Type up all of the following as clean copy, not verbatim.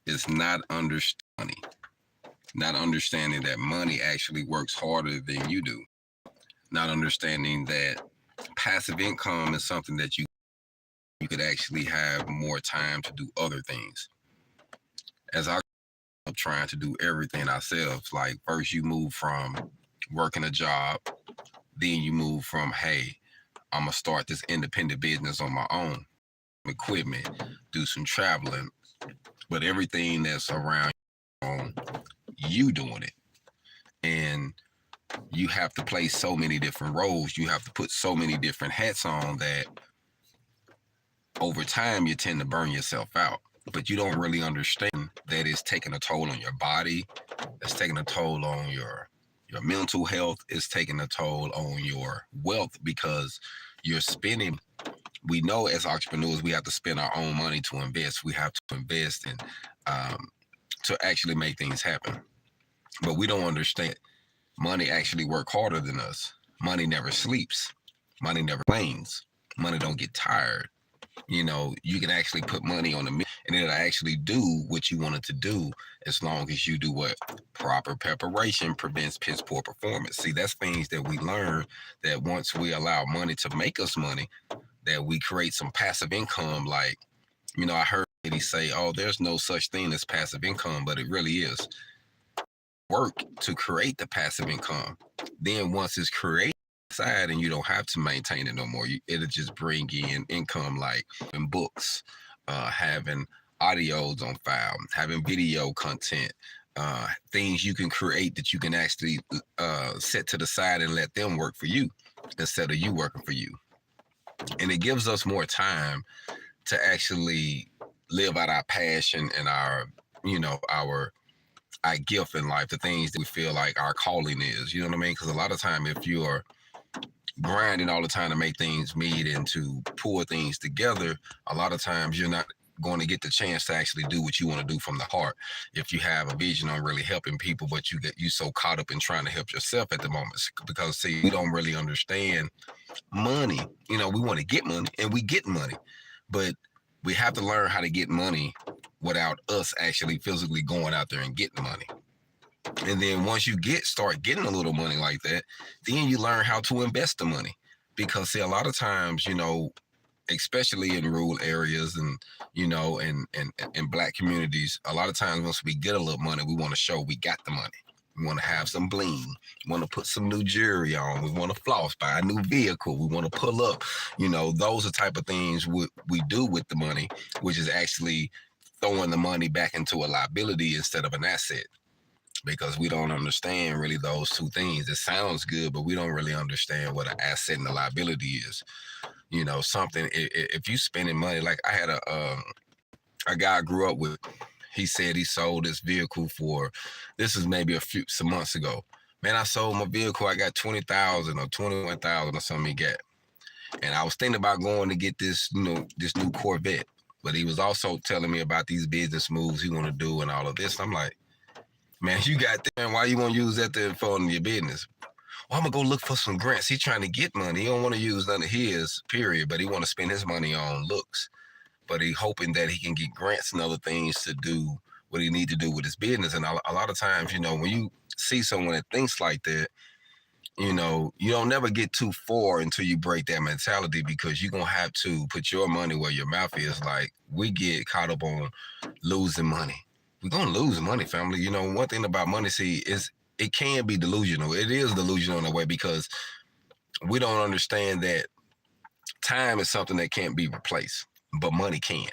is not understanding that money actually works harder than you do. Not understanding that passive income is something that you could actually have more time to do other things. As I trying to do everything ourselves, like first you move from working a job, then you move from, hey, I'm gonna start this independent business on my own, equipment, do some traveling, but everything that's around you doing it. And you have to play so many different roles. You have to put so many different hats on that over time you tend to burn yourself out. But you don't really understand that it's taking a toll on your body, it's taking a toll on your mental health, it's taking a toll on your wealth because you're spending. We know as entrepreneurs we have to spend our own money to invest. We have to invest and to actually make things happen. But we don't understand money actually work harder than us. Money never sleeps. Money never complains. Money don't get tired. You know, you can actually put money on the and it'll actually do what you want it to do as long as you do what? Proper preparation prevents piss poor performance. See, that's things that we learn, that once we allow money to make us money, that we create some passive income. Like, you know, I heard he say, oh, there's no such thing as passive income, but it really is. Work to create the passive income. Then once it's created side and you don't have to maintain it no more, it'll just bring in income, like in books, having audios on file, having video content, things you can create that you can actually set to the side and let them work for you instead of you working for you. And it gives us more time to actually live out our passion and our, you know, our gift in life, the things that we feel like our calling is, you know what I mean? Because a lot of time, if you're grinding all the time to make things meet and to pull things together, a lot of times you're not going to get the chance to actually do what you want to do from the heart. If you have a vision on really helping people, but you so caught up in trying to help yourself at the moment, because see, we don't really understand money. You know, we want to get money and we get money, but we have to learn how to get money without us actually physically going out there and getting money. And then once you start getting a little money like that, then you learn how to invest the money. Because see, a lot of times, you know, especially in rural areas and, you know, in black communities, a lot of times once we get a little money, we want to show we got the money. We want to have some bling. We want to put some new jewelry on. We want to floss, buy a new vehicle. We want to pull up. You know, those are type of things we do with the money, which is actually throwing the money back into a liability instead of an asset. Because we don't understand really those two things. It sounds good, but we don't really understand what an asset and a liability is. You know, something, if you spending money, like I had a guy I grew up with, he said he sold this vehicle for, this is maybe some months ago. Man, I sold my vehicle, I got 20,000 or 21,000 or something he got. And I was thinking about going to get this, you know, this new Corvette. But he was also telling me about these business moves he want to do and all of this. I'm like, man, you got that, man. Why you want to use that to fund your business? Well, I'm going to go look for some grants. He's trying to get money. He don't want to use none of his, period, but he want to spend his money on looks. But he hoping that he can get grants and other things to do what he need to do with his business. And a lot of times, you know, when you see someone that thinks like that, you know, you don't never get too far until you break that mentality, because you're going to have to put your money where your mouth is. Like, we get caught up on losing money. We're going to lose money, family. You know, one thing about money, see, is it can be delusional. It is delusional in a way, because we don't understand that time is something that can't be replaced, but money can.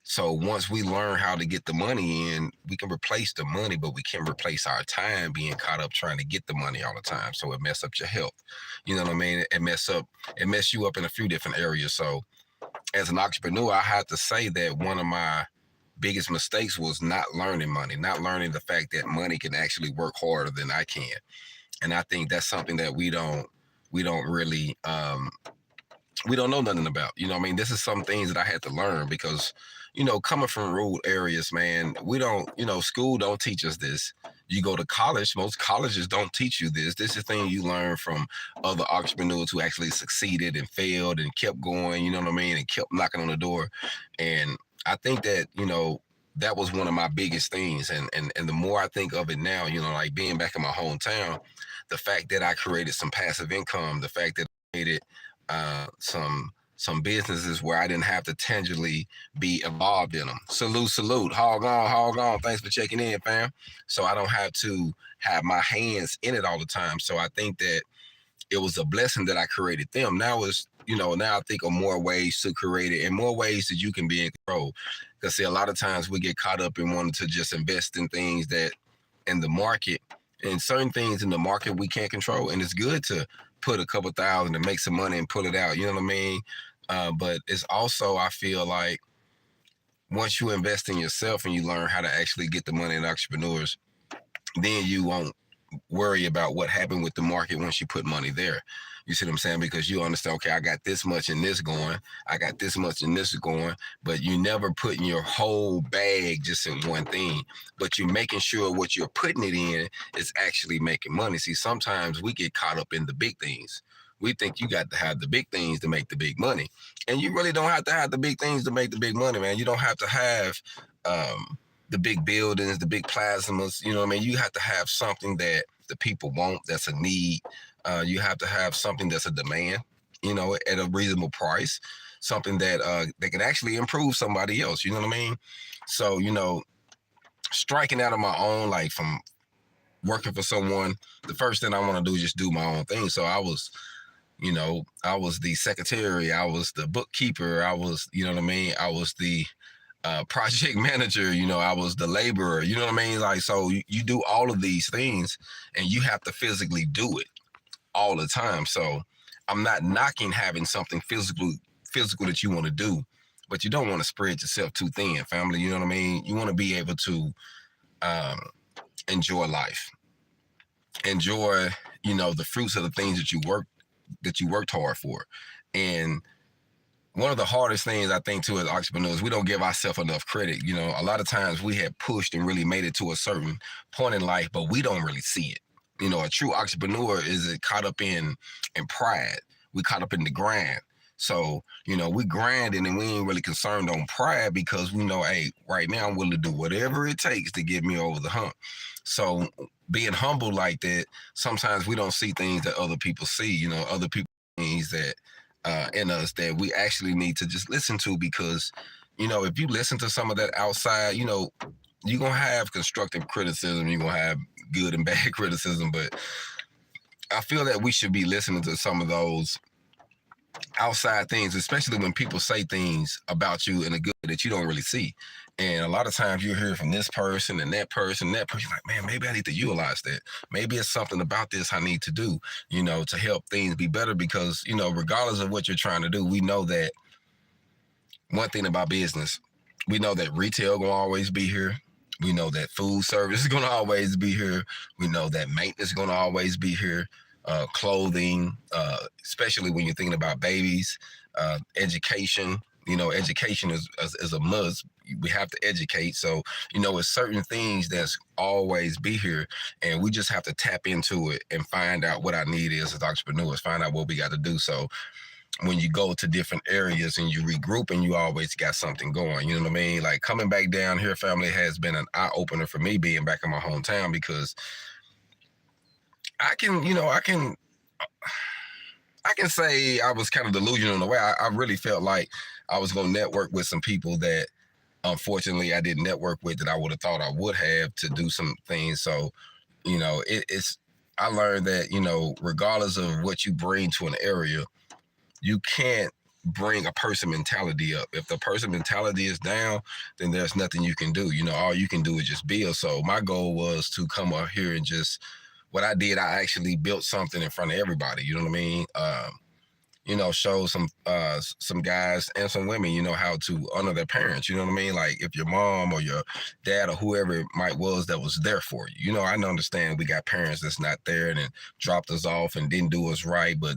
So once we learn how to get the money in, we can replace the money, but we can't replace our time being caught up trying to get the money all the time. So it mess up your health. You know what I mean? It mess you up in a few different areas. So as an entrepreneur, I have to say that one of my biggest mistakes was not learning money, not learning the fact that money can actually work harder than I can. And I think that's something that we don't really we don't know nothing about. You know what I mean? This is some things that I had to learn, because, you know, coming from rural areas, man, we don't, you know, school don't teach us this. You go to college, most colleges don't teach you this. This is thing you learn from other entrepreneurs who actually succeeded and failed and kept going, you know what I mean, and kept knocking on the door. And I think that, you know, that was one of my biggest things. And the more I think of it now, like being back in my hometown, the fact that I created some passive income, the fact that I created some businesses where I didn't have to tangibly be involved in them. Salute, HogOn. Thanks for checking in, fam. So I don't have to have my hands in it all the time. So I think that it was a blessing that I created them. Now now I think of more ways to create it and more ways that you can be in control. Because see, a lot of times we get caught up in wanting to just invest in things that in the market, and certain things in the market we can't control. And it's good to put a couple thousand and make some money and pull it out. You know what I mean? But it's also, I feel like once you invest in yourself and you learn how to actually get the money in entrepreneurs, then you won't worry about what happened with the market once you put money there. You see what I'm saying? Because you understand, okay, I got this much in this going, I got this much in this going, but you never putting your whole bag just in one thing, but you're making sure what you're putting it in is actually making money. See, sometimes we get caught up in the big things. We think you got to have the big things to make the big money. And you really don't have to have the big things to make the big money, man. You don't have to have the big buildings, the big plasmas, you know what I mean? You have to have something that the people want, that's a need. You have to have something that's a demand, at a reasonable price, something that can actually improve somebody else, you know what I mean? So, striking out on my own, like from working for someone, the first thing I want to do is just do my own thing. So I was the secretary, I was the bookkeeper, I was, I was the project manager, I was the laborer, you know what I mean? Like, so you do all of these things and you have to physically do it all the time. So I'm not knocking having something physical that you want to do, but you don't want to spread yourself too thin, family. You know what I mean? You want to be able to enjoy life, enjoy, the fruits of the things that you worked hard for. And one of the hardest things I think too as entrepreneurs, we don't give ourselves enough credit. A lot of times we have pushed and really made it to a certain point in life, but we don't really see it. A true entrepreneur is caught up in pride. We caught up in the grind. So, we grinding and we ain't really concerned on pride because we know, hey, right now I'm willing to do whatever it takes to get me over the hump. So being humble like that, sometimes we don't see things that other people see, other people things that in us that we actually need to just listen to, because if you listen to some of that outside, you're gonna have constructive criticism, you're gonna have good and bad criticism, but I feel that we should be listening to some of those outside things, especially when people say things about you in a good that you don't really see. And a lot of times you hear from this person and that person, like, man, maybe I need to utilize that. Maybe it's something about this I need to do, to help things be better, because, regardless of what you're trying to do, we know that one thing about business, we know that retail gonna always be here. We know that food service is gonna always be here. We know that maintenance is gonna always be here. Clothing, especially when you're thinking about babies, education. Education is a must. We have to educate. So, it's certain things that's always be here, and we just have to tap into it and find out what our need is as entrepreneurs, find out what we got to do. So when you go to different areas and you regroup and you always got something going, you know what I mean? Like coming back down here, family, has been an eye opener for me being back in my hometown, because I can say I was kind of delusional in a way. I really felt like I was going to network with some people that unfortunately I didn't network with, that I would have thought I would have, to do some things. So, I learned that, regardless of what you bring to an area, you can't bring a person mentality up. If the person mentality is down, then there's nothing you can do. All you can do is just build. So my goal was to come up here and just, what I did, I actually built something in front of everybody. You know what I mean? Show some guys and some women, how to honor their parents. You know what I mean? Like if your mom or your dad or whoever it might was that was there for you. I understand we got parents that's not there and then dropped us off and didn't do us right. But,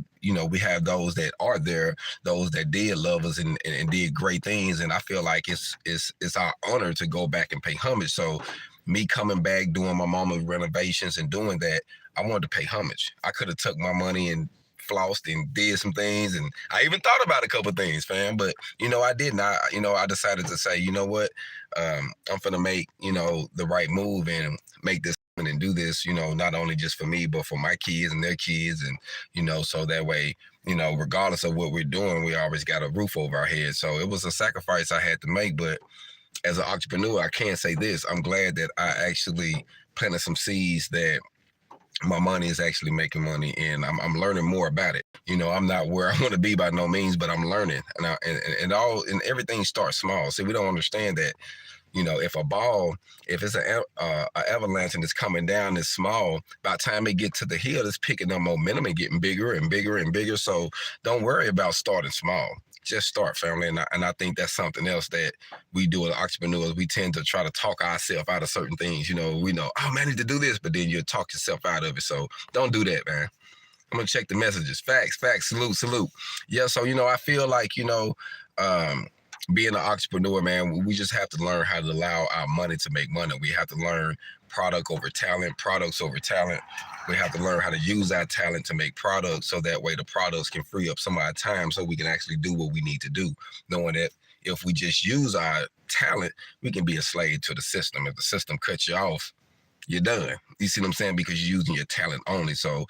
we have those that are there, those that did love us and did great things. And I feel like it's our honor to go back and pay homage. So me coming back, doing my mama's renovations and doing that, I wanted to pay homage. I could have took my money and flossed and did some things, and I even thought about a couple things, fam. But I didn't. I decided to say, you know what, I'm gonna make the right move and make this and do this, not only just for me, but for my kids and their kids, and so that way, regardless of what we're doing, we always got a roof over our head. So it was a sacrifice I had to make, but as an entrepreneur, I can say this: I'm glad that I actually planted some seeds that my money is actually making money, and I'm learning more about it. I'm not where I want to be by no means, but I'm learning, and everything starts small. See, we don't understand that. If it's an avalanche and it's coming down, it's small. By the time it get to the hill, it's picking up momentum and getting bigger and bigger and bigger. So don't worry about starting small. Just start, family. And I think that's something else that we do as entrepreneurs. We tend to try to talk ourselves out of certain things. We know, oh man, I need to do this, but then you talk yourself out of it. So don't do that, man. I'm gonna check the messages. Facts, salute. Yeah, so I feel like, being an entrepreneur, man, we just have to learn how to allow our money to make money. We have to learn products over talent. We have to learn how to use our talent to make products, so that way the products can free up some of our time so we can actually do what we need to do, knowing that if we just use our talent, we can be a slave to the system. If the system cuts you off, you're done. You see what I'm saying? Because you're using your talent only. So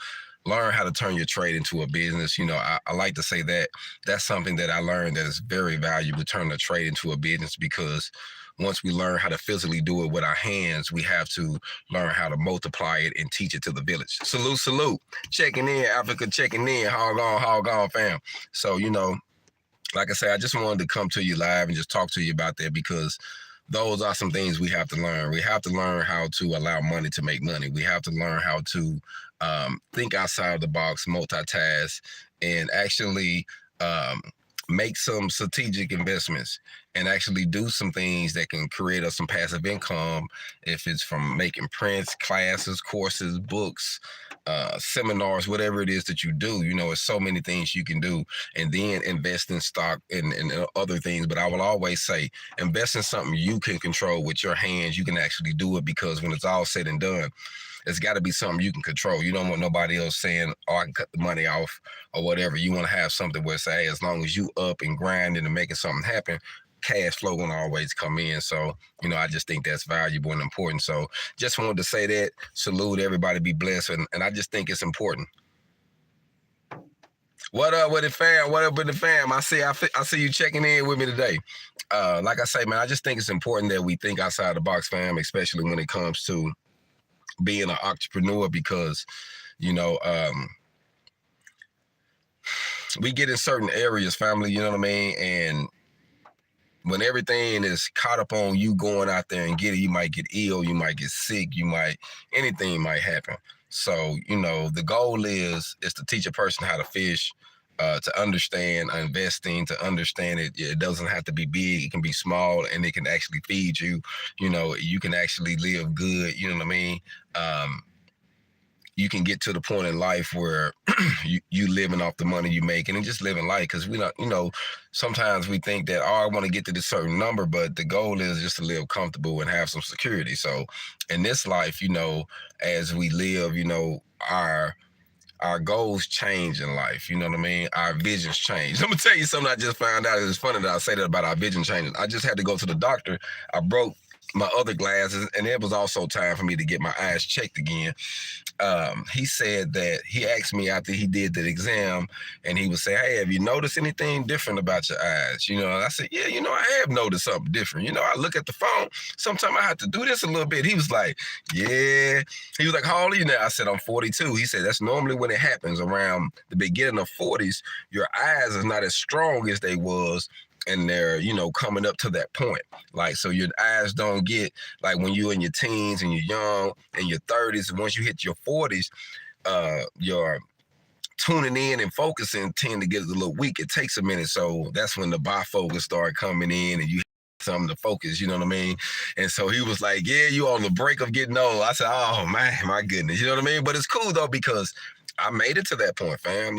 learn how to turn your trade into a business. I like to say that that's something that I learned that is very valuable, turn the trade into a business, because once we learn how to physically do it with our hands, we have to learn how to multiply it and teach it to the village. Salute. Checking in, Africa, checking in, HogOn fam. So, like I say, I just wanted to come to you live and just talk to you about that, because those are some things we have to learn. We have to learn how to allow money to make money. We have to learn how to think outside of the box, multitask, and actually make some strategic investments and actually do some things that can create us some passive income. If it's from making prints, classes, courses, books, seminars, whatever it is that you do, it's so many things you can do, and then invest in stock and other things. But I will always say, invest in something you can control with your hands. You can actually do it, because when it's all said and done, it's got to be something you can control. You don't want nobody else saying, oh, I can cut the money off or whatever. You want to have something where say, hey, as long as you up and grinding and making something happen, cash flow gonna always come in. So, I just think that's valuable and important. So just wanted to say that. Salute, everybody, be blessed. And I just think it's important. What up with the fam? What up with the fam? I see you checking in with me today. Like I say, man, I just think it's important that we think outside the box, fam, especially when it comes to being an entrepreneur, because we get in certain areas, family, you know what I mean? And when everything is caught up on you going out there and get it, you might get ill, you might get sick, anything might happen. So, the goal is to teach a person how to fish, to understand investing, to understand it. It doesn't have to be big. It can be small, and it can actually feed you. You can actually live good. You know what I mean? You can get to the point in life where you living off the money you making and just living life. Because we don't, sometimes we think that, oh, I want to get to this certain number, but the goal is just to live comfortable and have some security. So in this life, as we live, our goals change in life. You know what I mean? Our visions change. I'm gonna tell you something I just found out. It's funny that I say that about our vision changes. I just had to go to the doctor. I broke my other glasses, and it was also time for me to get my eyes checked again. He said that he asked me after he did the exam, and he would say, hey, have you noticed anything different about your eyes? And I said, yeah, I have noticed something different. I look at the phone, sometimes I have to do this a little bit. He was like, yeah. He was like, how old are you now? I said, I'm 42. He said, that's normally when it happens around the beginning of 40s. Your eyes is not as strong as they was, and they're, coming up to that point. Like, so your eyes don't get, like when you're in your teens and you're young and your 30s, once you hit your 40s, your tuning in and focusing tend to get a little weak. It takes a minute. So that's when the bifocals start coming in and you something to focus, you know what I mean? And so he was like, yeah, you on the break of getting old. I said, oh man, my goodness, you know what I mean? But it's cool though, because I made it to that point, fam,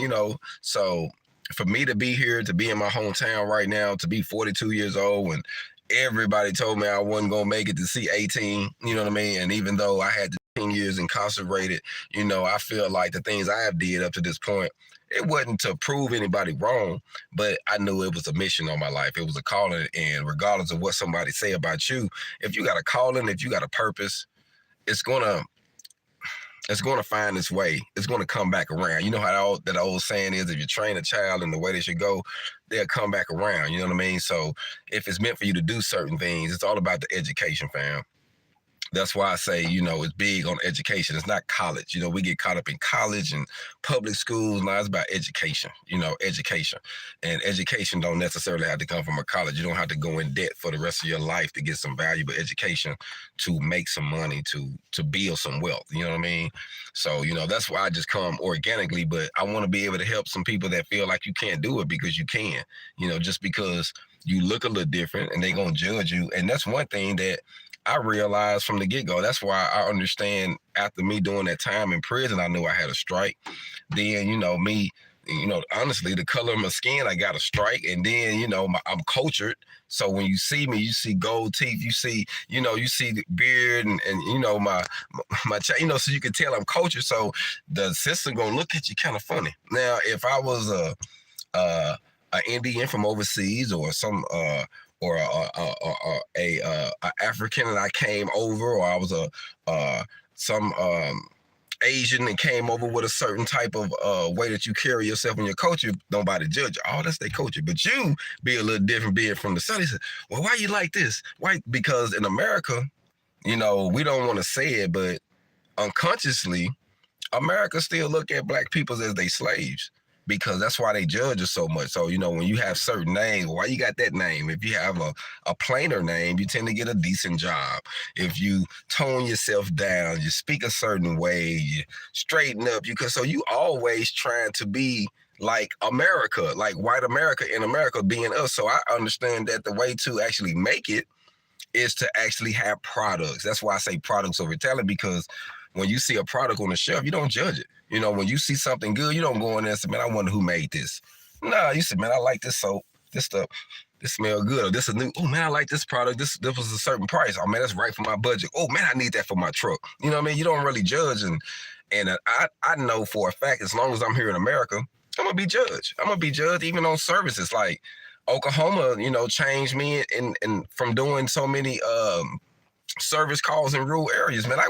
so for me to be here, to be in my hometown right now, to be 42 years old, and everybody told me I wasn't going to make it to see 18, you know what I mean? And even though I had 10 years incarcerated, I feel like the things I have did up to this point It wasn't to prove anybody wrong, but I knew it was a mission on my life. It was a calling, and regardless of what somebody say about you, if you got a calling, if you got a purpose, it's gonna find its way. It's gonna come back around. You know how that old saying is: if you train a child in the way they should go, they'll come back around. You know what I mean? So if it's meant for you to do certain things, it's all about the education, fam. That's why I say, it's big on education. It's not college. We get caught up in college and public schools. Now it's about education, education. And education don't necessarily have to come from a college. You don't have to go in debt for the rest of your life to get some valuable education, to make some money, to build some wealth. You know what I mean? So, that's why I just come organically, but I want to be able to help some people that feel like you can't do it because you can, just because you look a little different and they're going to judge you. And that's one thing that I realized from the get-go. That's why I understand, after me doing that time in prison, I knew I had a strike. Then, me, honestly, the color of my skin, I got a strike. And then, I'm cultured. So when you see me, you see gold teeth, you see the beard and my so you can tell I'm cultured. So the system gonna look at you kind of funny. Now, if I was an Indian from overseas, or some or a African and I came over, or I was some Asian and came over with a certain type of way that you carry yourself in your culture, nobody judge you. Oh, that's their culture. But you be a little different being from the South. He said, well, why you like this? Why? Because in America, we don't want to say it, but unconsciously, America still look at black people as they slaves, because that's why they judge us so much. So, when you have certain names, why you got that name? If you have a plainer name, you tend to get a decent job. If you tone yourself down, you speak a certain way, you straighten up, so you always trying to be like America, like white America in America being us. So I understand that the way to actually make it is to actually have products. That's why I say products over talent, because when you see a product on the shelf, you don't judge it. When you see something good, you don't go in there and say, man, I wonder who made this. No, you say, man, I like this soap, this stuff, this smell good, or this is new. Oh, man, I like this product. This was a certain price. Oh, man, that's right for my budget. Oh, man, I need that for my truck. You know what I mean? You don't really judge. And I know for a fact, as long as I'm here in America, I'm going to be judged. I'm going to be judged even on services. Like Oklahoma, changed me and from doing so many service calls in rural areas. Man, I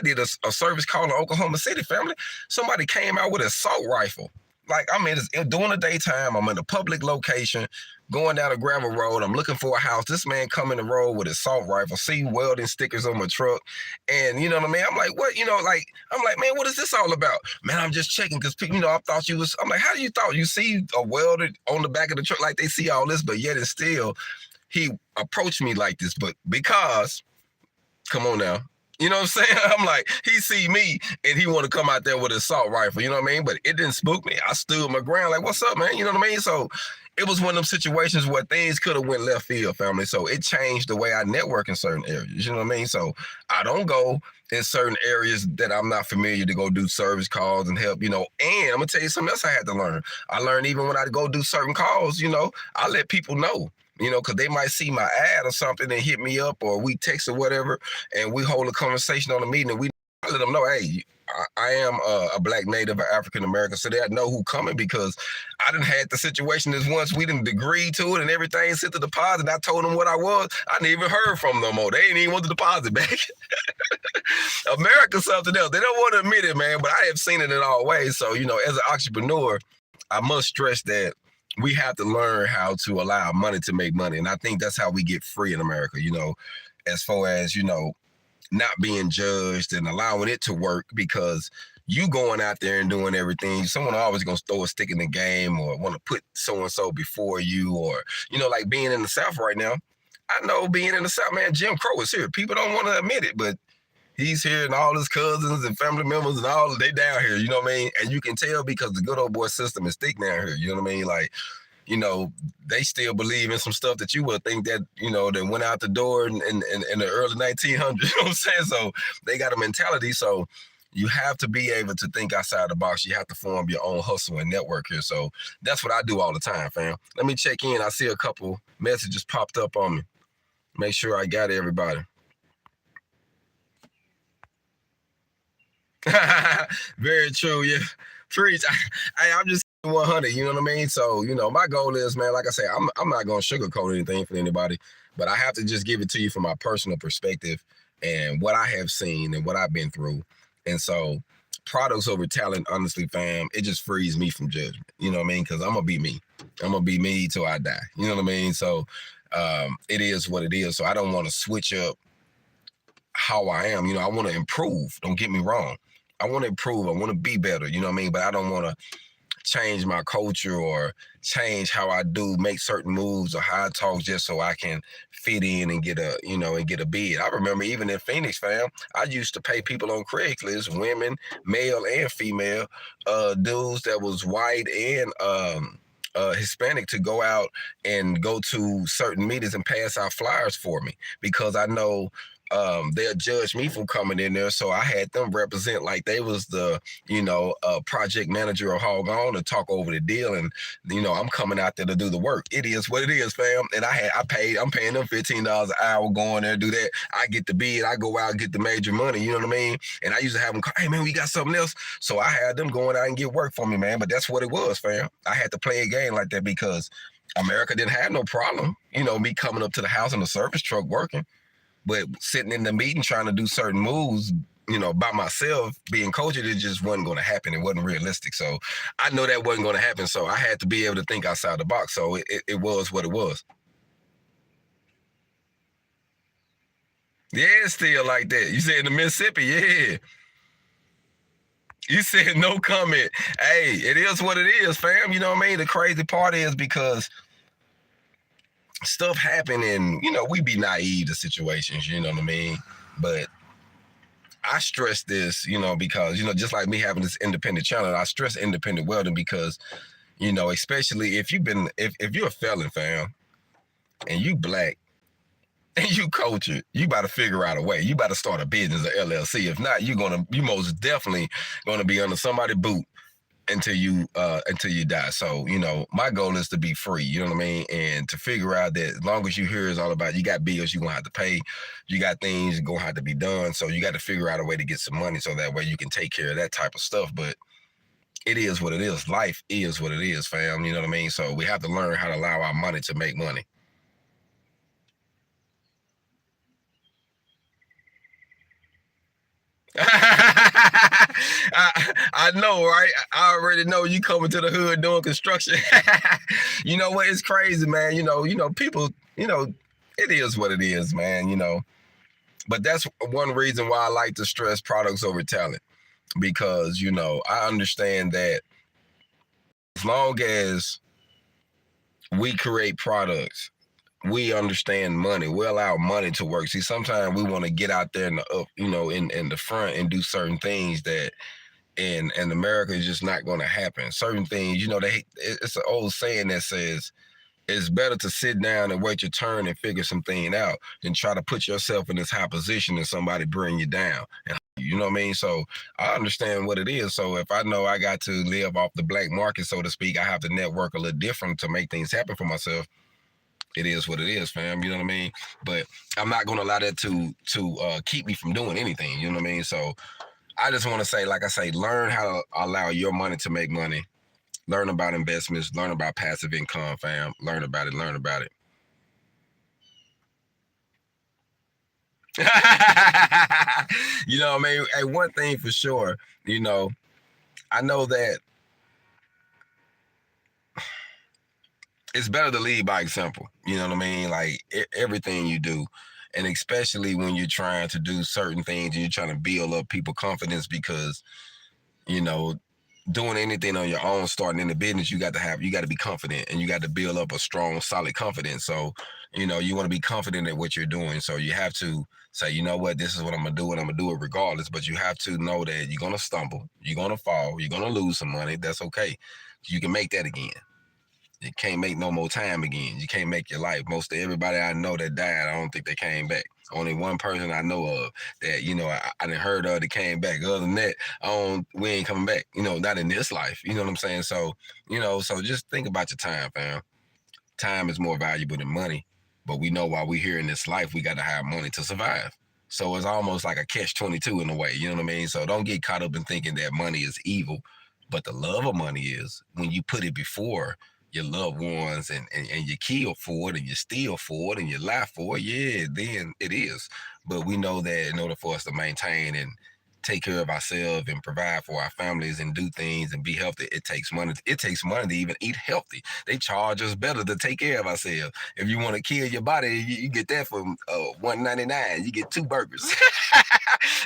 did a service call in Oklahoma City, family. Somebody came out with an assault rifle. Like, I'm during the daytime, I'm in a public location, going down a gravel road. I'm looking for a house. This man come in the road with an assault rifle, see welding stickers on my truck. And you know what I mean? I'm like, what? I'm like, man, what is this all about? Man, I'm just checking because, I thought you was, I'm like, how do you thought you see a welder on the back of the truck? Like, they see all this, but yet and still, he approached me like this. But because, come on now. You know what I'm saying? I'm like, he see me and he want to come out there with an assault rifle. You know what I mean? But it didn't spook me. I stood my ground like, what's up, man? You know what I mean? So it was one of them situations where things could have went left field, family. So it changed the way I network in certain areas. You know what I mean? So I don't go in certain areas that I'm not familiar to go do service calls and help, And I'm going to tell you something else I had to learn. I learned even when I go do certain calls, I let people know. Because they might see my ad or something and hit me up, or we text or whatever, and we hold a conversation on the meeting, and I let them know, hey, I am a black native or African American, so they know who coming, because I done had the situation this once, we didn't agree to it and everything, sent the deposit, and I told them what I was. I didn't even heard from them no more. They didn't even want the deposit back. America's something else. They don't want to admit it, man, but I have seen it in all ways. So, as an entrepreneur, I must stress that we have to learn how to allow money to make money. And I think that's how we get free in America, as far as, not being judged and allowing it to work, because you going out there and doing everything. Someone always going to throw a stick in the game or want to put so-and-so before you, or, like being in the South right now. I know being in the South, man, Jim Crow is here. People don't want to admit it, but he's here, and all his cousins and family members and all, they down here, you know what I mean? And you can tell because the good old boy system is thick down here, you know what I mean? Like, they still believe in some stuff that you would think that, that went out the door in the early 1900s, you know what I'm saying? So they got a mentality. So you have to be able to think outside the box. You have to form your own hustle and network here. So that's what I do all the time, fam. Let me check in. I see a couple messages popped up on me. Make sure I got everybody. Very true, yeah. Preach. I'm just 100. You know what I mean? So, my goal is, man, like I say, I'm not going to sugarcoat anything for anybody, but I have to just give it to you from my personal perspective and what I have seen and what I've been through. And so, products over talent, honestly, fam, it just frees me from judgment. You know what I mean? Because I'm going to be me. I'm going to be me till I die. You know what I mean? So, it is what it is. So, I don't want to switch up how I am. I want to improve. Don't get me wrong. I want to improve. I want to be better. You know what I mean? But I don't want to change my culture or change how I make certain moves or how I talk just so I can fit in and get a bid. I remember even in Feniks, fam, I used to pay people on Craigslist, women, male and female, dudes that was white and Hispanic, to go out and go to certain meetings and pass out flyers for me, because I know they'll judge me for coming in there. So I had them represent like they was the, project manager of HogOn to talk over the deal. And, I'm coming out there to do the work. It is what it is, fam. And I'm paying them $15 an hour going there, do that. I get the bid. I go out and get the major money. You know what I mean? And I used to have them, hey, man, we got something else. So I had them going out and get work for me, man. But that's what it was, fam. I had to play a game like that because America didn't have no problem, me coming up to the house in a service truck working. But sitting in the meeting trying to do certain moves, by myself, being coached, it just wasn't going to happen. It wasn't realistic. So I know that wasn't going to happen. So I had to be able to think outside the box. So it was what it was. Yeah, it's still like that. You said in the Mississippi, yeah. You said no comment. Hey, it is what it is, fam. You know what I mean? The crazy part is because stuff happen and, we be naive to situations, you know what I mean? But I stress this, because, just like me having this independent channel, I stress independent welding because, especially if you're a felon, fam, and you black and you culture, you about to figure out a way. You about to start a business or LLC. If not, you most definitely gonna be under somebody's boot until you die. So, my goal is to be free, you know what I mean? And to figure out that as long as you hear it's all about, you got bills you're gonna have to pay, you got things gonna have to be done. So you got to figure out a way to get some money so that way you can take care of that type of stuff. But it is what it is. Life is what it is, fam. You know what I mean? So we have to learn how to allow our money to make money. I know, right? I already know you coming to the hood doing construction. You know what? It's crazy, man. People, it is what it is, man, But that's one reason why I like to stress products over talent. Because, I understand that as long as we create products, we understand money. We allow money to work. See, sometimes we want to get out there in the front and do certain things that in America is just not going to happen. Certain things, it's an old saying that says it's better to sit down and wait your turn and figure something out than try to put yourself in this high position and somebody bring you down. And you know what I mean? So I understand what it is. So if I know I got to live off the black market, so to speak, I have to network a little different to make things happen for myself. It is what it is, fam. You know what I mean? But I'm not going to allow that to keep me from doing anything. You know what I mean? So I just want to say, like I say, learn how to allow your money to make money. Learn about investments. Learn about passive income, fam. Learn about it. Learn about it. You know what I mean? Hey, one thing for sure, I know that it's better to lead by example. You know what I mean? Like everything you do. And especially when you're trying to do certain things and you're trying to build up people confidence because, you know, doing anything on your own, starting in the business, you got to be confident and you got to build up a strong, solid confidence. So, you want to be confident at what you're doing. So you have to say, you know what, this is what I'm going to do and I'm going to do it regardless. But you have to know that you're going to stumble, you're going to fall, you're going to lose some money. That's okay. You can make that again. You can't make no more time again. You can't make your life. Most of everybody I know that died, I don't think they came back. Only one person I know of that, I didn't heard of that came back. Other than that, we ain't coming back, not in this life. You know what I'm saying? So, so just think about your time, fam. Time is more valuable than money. But we know while we're here in this life, we got to have money to survive. So it's almost like a catch-22 in a way. You know what I mean? So don't get caught up in thinking that money is evil. But the love of money is when you put it before your loved ones and you kill for it and you steal for it and you lie for it, yeah, then it is. But we know that in order for us to maintain and take care of ourselves and provide for our families and do things and be healthy, it takes money. It takes money to even eat healthy. They charge us better to take care of ourselves. If you want to kill your body, you get that for $1.99. You get 2 burgers.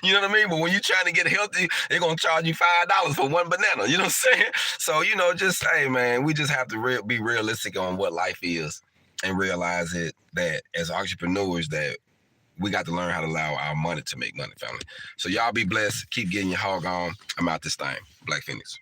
You know what I mean? But when you're trying to get healthy, they're gonna charge you $5 for 1 banana. You know what I'm saying? So just hey man, we just have to be realistic on what life is and realize it that as entrepreneurs that we got to learn how to allow our money to make money, family. So y'all be blessed. Keep getting your hog on. I'm out this thing. Black Feniks.